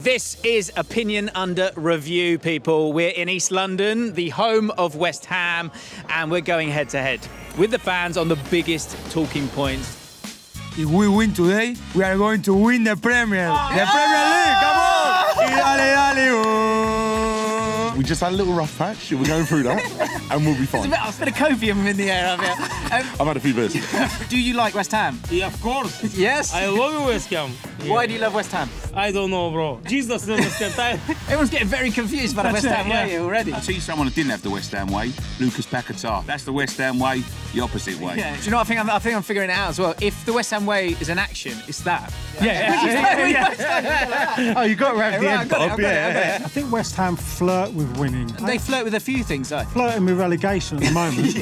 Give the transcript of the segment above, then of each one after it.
This is Opinion Under Review, people. We're in East London, the home of West Ham, and we're going head-to-head with the fans on the biggest talking points. If we win today, we are going to win the Premier. The Premier League, come on! Dale, dale, oh. We just had a little rough patch. We're going through that, and we'll be fine. There's a bit of copium in the air up here. I've had a few beers. Do you like West Ham? Yeah, of course. Yes? I love West Ham. Yeah. Why do you love West Ham? I don't know, bro. Jesus understand. Everyone's getting very confused by the West Ham way already. I'll tell you someone who didn't have the West Ham way, Lucas Paquetá. That's the West Ham way, the opposite way. Yeah. Do you know what I think I'm figuring it out as well. If the West Ham way is an action, it's that. Oh, you got to have the head bob, I think West Ham flirt with winning. They flirt with a few things, though. Flirting with relegation at the moment.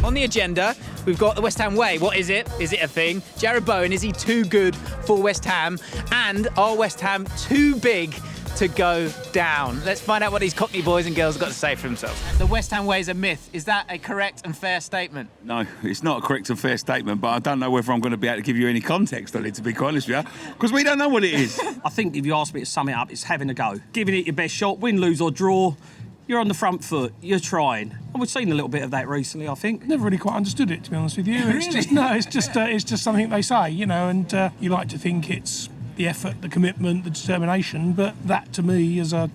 On the agenda, we've got the West Ham way. What is it? Is it a thing? Jarrod Bowen, is he too good for West Ham? And are West Ham too big to go down? Let's find out what these Cockney boys and girls have got to say for themselves. The West Ham way is a myth. Is that a correct and fair statement? No, it's not a correct and fair statement, but I don't know whether I'm going to be able to give you any context on it, to be quite honest with you, because we don't know what it is. I think if you ask me to sum it up, it's having a go. Giving it your best shot, win, lose or draw. You're on the front foot, you're trying. And we've seen a little bit of that recently, I think. Never really quite understood it, to be honest with you. It's just something they say, you know, and you like to think it's the effort, the commitment, the determination, but that to me, as a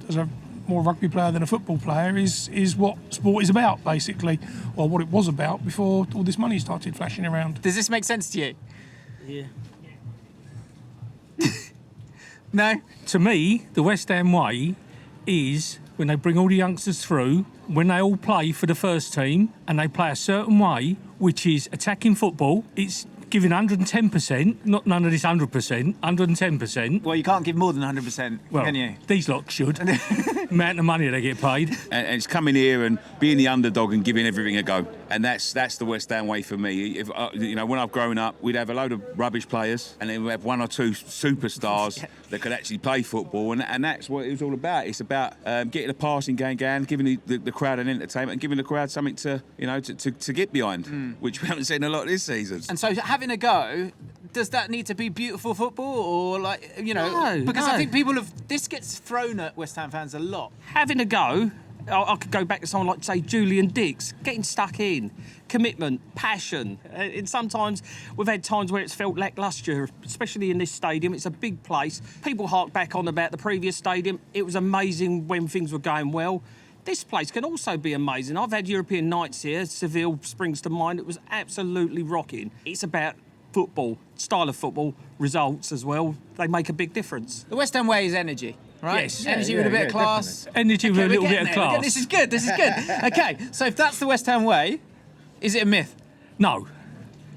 more rugby player than a football player, is what sport is about, basically, or what it was about before all this money started flashing around. Does this make sense to you? Yeah. No? To me, the West Ham way is when they bring all the youngsters through, when they all play for the first team and they play a certain way, which is attacking football, it's giving 110%, not none of this 100%, 110%. Well, you can't give more than 100%, Well, can you? these lot should. Amount of money they get paid. And it's coming here and being the underdog and giving everything a go. And that's the West Ham way for me. If when I've grown up, we'd have a load of rubbish players and then we'd have one or two superstars that could actually play football. And that's what it was all about. It's about getting a passing game going, giving the crowd an entertainment and giving the crowd something to get behind, which we haven't seen a lot this season. And so having a go, does that need to be beautiful football or No, because I think this gets thrown at West Ham fans a lot. Having a go, I could go back to someone like, say, Julian Dix, getting stuck in, commitment, passion. And sometimes we've had times where it's felt lacklustre, especially in this stadium. It's a big place. People hark back on about the previous stadium. It was amazing when things were going well. This place can also be amazing. I've had European nights here. Seville springs to mind. It was absolutely rocking. It's about football, style of football, results as well. They make a big difference. The West Ham way is energy, right? Yes. Energy with a bit of class. Definitely. Energy with a little bit of class. This is good. Okay, so if that's the West Ham way, is it a myth? No,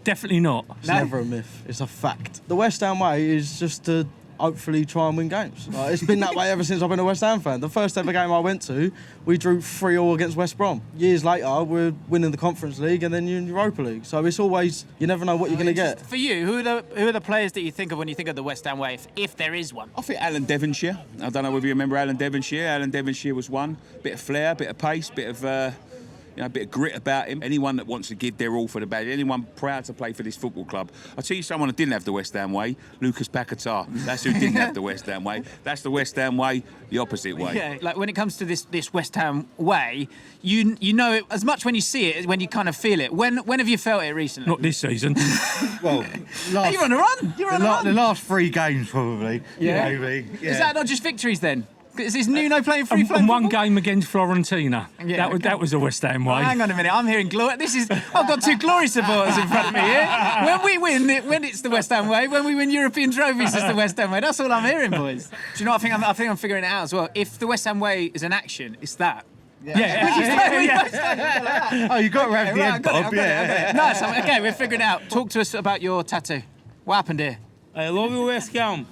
definitely not. It's never a myth. It's a fact. The West Ham way is just to hopefully try and win games. It's been that way ever since I've been a West Ham fan. The first ever game I went to, we drew 3-3 against West Brom. Years later, we're winning the Conference League and then you're in Europa League. So it's always, you never know what you're going to get. For you, who are the players that you think of when you think of the West Ham way, if there is one? I think Alan Devonshire. I don't know whether you remember Alan Devonshire. Alan Devonshire was one. Bit of flair, bit of pace, bit of a bit of grit about him. Anyone that wants to give their all for the bad, anyone proud to play for this football club. I'll tell you someone who didn't have the West Ham way, Lucas Paquetá. That's who didn't have the West Ham way. That's the West Ham way, the opposite way. Yeah, like when it comes to this West Ham way, you know it as much when you see it as when you kind of feel it. When have you felt it recently? Not this season. Well, You're on a run. the last 3 games, probably. Yeah. Maybe. Yeah. Is that not just victories then? Is this Nuno playing free-flowing And one football? game against Florentina. Yeah, that was a West Ham way. Hang on a minute, I'm hearing glory. I've got 2 glory supporters in front of me here. When we win, when it's the West Ham way, when we win European trophies, it's the West Ham way. That's all I'm hearing, boys. Do you know what I think I'm figuring it out as well. If the West Ham way is an action, it's that. Yeah. Oh, you got to have the head bob, yeah. Nice. Okay, we're figuring it out. Talk to us about your tattoo. What happened here? I love you, West Ham.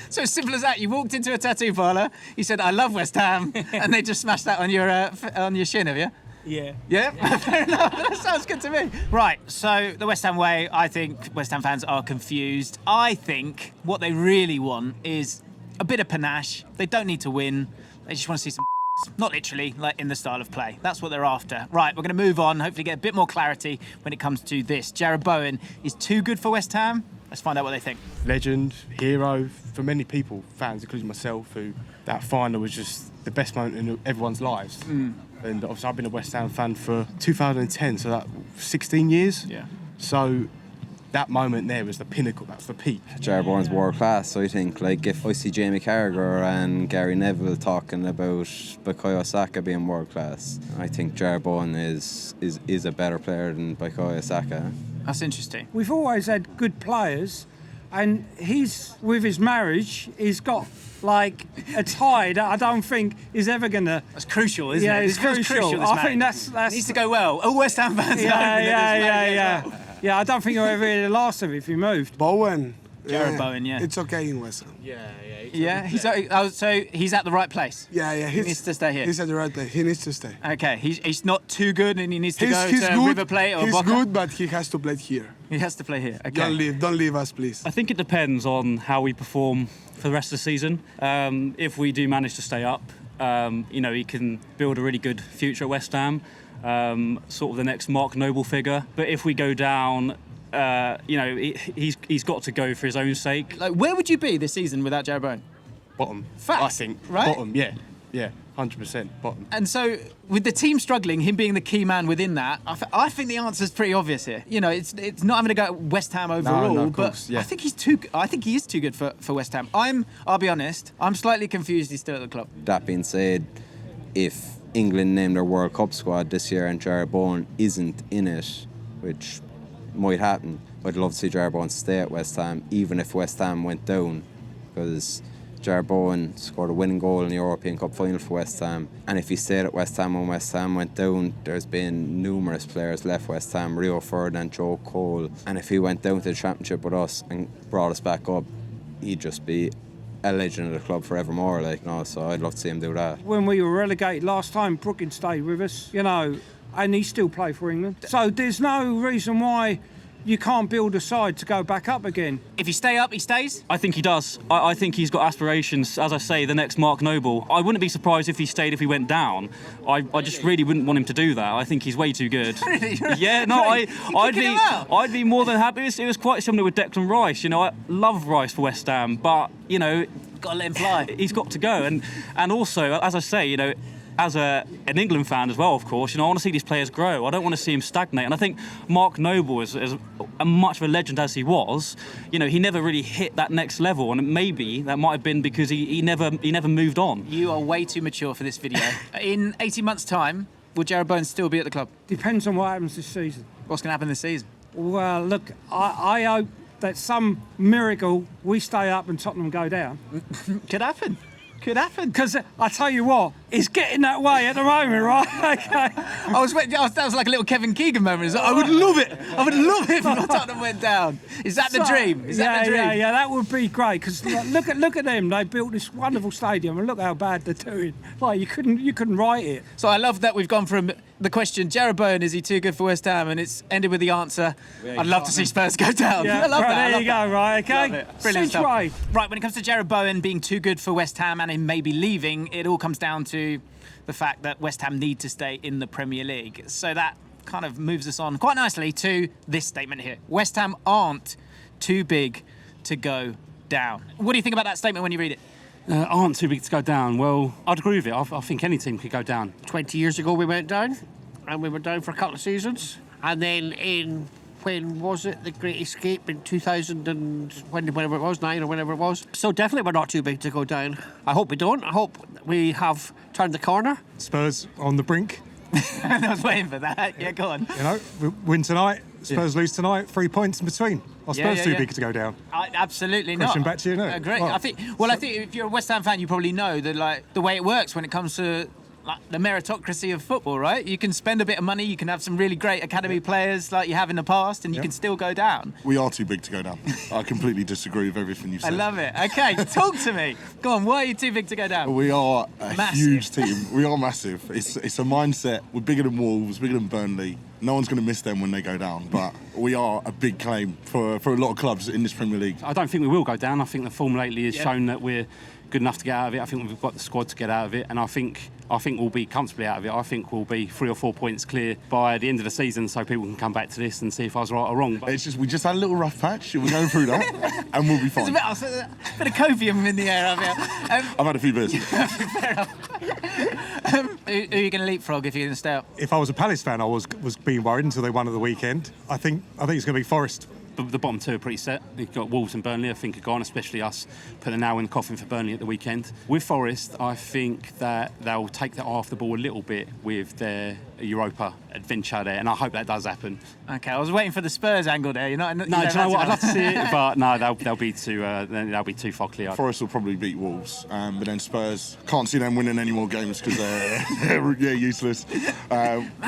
So as simple as that. You walked into a tattoo parlour, you said, I love West Ham, and they just smashed that on your shin, have you? Yeah. Yeah? Fair enough. That sounds good to me. Right, so the West Ham way, I think West Ham fans are confused. I think what they really want is a bit of panache. They don't need to win. They just want to see some not literally, like in the style of play. That's what they're after. Right, we're going to move on, hopefully get a bit more clarity when it comes to this. Jarrod Bowen is too good for West Ham? Let's find out what they think. Legend, hero for many people, fans, including myself, who that final was just the best moment in everyone's lives. And obviously I've been a West Ham fan for 2010, so that 16 years. Yeah. So that moment there was the pinnacle, that's the peak. Jarrod Bowen's world class, I think. Like, if I see Jamie Carragher and Gary Neville talking about Bukayo Saka being world class, I think Jarrod Bowen is a better player than Bukayo Saka. That's interesting. We've always had good players, and with his marriage, he's got like a tie that I don't think is ever gonna. That's crucial, isn't it? Yeah, it's crucial. This I marriage. think that's It needs to go well. All West Ham fans know that this marriage goes well. Yeah, I don't think he'll ever really last him if he moved. Bowen. Jarrod Bowen, yeah. It's okay in West Ham. Yeah, so he's at the right place. Yeah. He needs to stay here. He's at the right place. He needs to stay. Okay, he's not too good and he needs to go He's to good. River Plate or He's Boca. good, but he has to play here. He has to play here. Okay. Don't leave us, please. I think it depends on how we perform for the rest of the season. If we do manage to stay up, he can build a really good future at West Ham, sort of the next Mark Noble figure. But if we go down, he's got to go for his own sake. Like, where would you be this season without Jarrod Bowen? Bottom. Fact, I think. right? Bottom, yeah, 100% bottom. And so, with the team struggling, him being the key man within that, I think the answer's pretty obvious here. It's not having to go West Ham overall, of but course, yeah. I think he is too good for West Ham. I'll be honest, I'm slightly confused he's still at the club. That being said, if England named their World Cup squad this year and Jarrod Bowen isn't in it, which might happen, I'd love to see Jarrod Bowen stay at West Ham, even if West Ham went down, because Jarrod Bowen scored a winning goal in the European Cup final for West Ham, and if he stayed at West Ham when West Ham went down, there's been numerous players left West Ham, Rio Ferdinand, Joe Cole, and if he went down to the Championship with us and brought us back up, he'd just be a legend of the club forevermore, so I'd love to see him do that. When we were relegated last time, Brookins stayed with us, and he still played for England. So there's no reason why you can't build a side to go back up again. If you stay up, he stays? I think he does. I think he's got aspirations, as I say, the next Mark Noble. I wouldn't be surprised if he stayed if he went down. I just really wouldn't want him to do that. I think he's way too good. Really? Yeah, no, I'd be more than happy. It was quite similar with Declan Rice. I love Rice for West Ham, but, gotta let him fly. He's got to go. And also, as I say, as an England fan as well, of course, I want to see these players grow. I don't want to see him stagnate. And I think Mark Noble is much of a legend as he was. He never really hit that next level, and maybe that might have been because he never moved on. You are way too mature for this video. In 18 months' time, will Jarrod Bowen still be at the club? Depends on what happens this season. What's going to happen this season? Well, look, I hope that some miracle we stay up and Tottenham go down. Could happen. Because I tell you what, it's getting that way at the moment, right? Okay. That was like a little Kevin Keegan moment. It's like, I would love it if Tottenham went down. Is that the dream? That the dream? Yeah, that would be great. Because look at them. They built this wonderful stadium, and look how bad they're doing. Like you couldn't write it. So I love that we've gone from the question, Jarrod Bowen, is he too good for West Ham? And it's ended with the answer, I'd love to see Spurs go down. Yeah, I love that. There you go, right, okay? Brilliant stuff. Right, when it comes to Jarrod Bowen being too good for West Ham and him maybe leaving, it all comes down to the fact that West Ham need to stay in the Premier League. So that kind of moves us on quite nicely to this statement here. West Ham aren't too big to go down. What do you think about that statement when you read it? Aren't too big to go down. Well, I'd agree with it. I think any team could go down. 20 years ago we went down, and we went down for a couple of seasons. And then when was it, the Great Escape in 2000 and whenever it was, 9 or whenever it was. So definitely we're not too big to go down. I hope we don't. I hope we have turned the corner. Spurs on the brink. I was waiting for that. Yeah, go on. We win tonight, Spurs lose tonight, 3 points in between. Are Spurs too big to go down? Absolutely not. Question back to you, no? Great. Right. I think if you're a West Ham fan, you probably know that the way it works when it comes to the meritocracy of football, right? You can spend a bit of money, you can have some really great academy players like you have in the past, and you can still go down. We are too big to go down. I completely disagree with everything you've said. I love it. Okay, talk to me. Go on, why are you too big to go down? We are a huge team. We are massive. It's a mindset. We're bigger than Wolves, bigger than Burnley. No one's going to miss them when they go down, but we are a big claim for a lot of clubs in this Premier League. I don't think we will go down. I think the form lately has shown that we're good enough to get out of it. I think we've got the squad to get out of it, and I think we'll be comfortably out of it. I think we'll be 3 or 4 points clear by the end of the season, so people can come back to this and see if I was right or wrong. But It's just we just had a little rough patch. We're going through that, and we'll be There's fine. a bit of copium in the air up here. I've had a few beers. Fair enough. Who are you going to leapfrog if you're going to stay up? If I was a Palace fan, I was being worried until they won at the weekend. I think it's going to be Forest. the bottom two are pretty set. You've got Wolves and Burnley, I think, are gone, especially us putting a nail in the coffin for Burnley at the weekend. With Forest, I think that they'll take that off the ball a little bit with their Europa adventure there, and I hope that does happen. Okay, I was waiting for the Spurs angle there. You're not. No, do you know what? I'd love to see it, but no, they'll be too far clear. Forest will probably beat Wolves, but then Spurs, can't see them winning any more games because they're useless.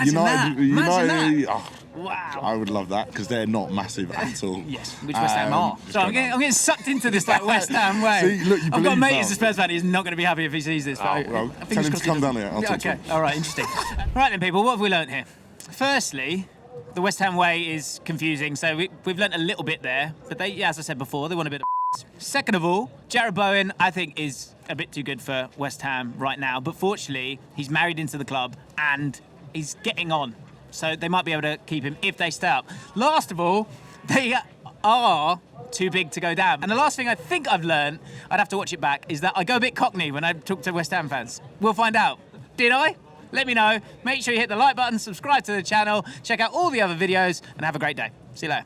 United, oh, wow. I would love that because they're not massive at all. Yes, which West Ham are. So I'm getting sucked into this like West Ham way. See, look, you I've got a mate believe who's a Spurs fan. He's not going to be happy if he sees this. Oh, well, tell him to come down here. I'll talk to Okay, him. all right, interesting. Right then, people, what have we learnt here? Firstly, the West Ham way is confusing, so we've learnt a little bit there. But they, as I said before, they want a bit of Second of all, Jarrod Bowen, I think, is a bit too good for West Ham right now. But fortunately, he's married into the club and he's getting on. So they might be able to keep him if they stay up. Last of all, they are too big to go down. And the last thing I think I've learned, I'd have to watch it back, is that I go a bit cockney when I talk to West Ham fans. We'll find out. Did I? Let me know. Make sure you hit the like button, subscribe to the channel, check out all the other videos, and have a great day. See you later.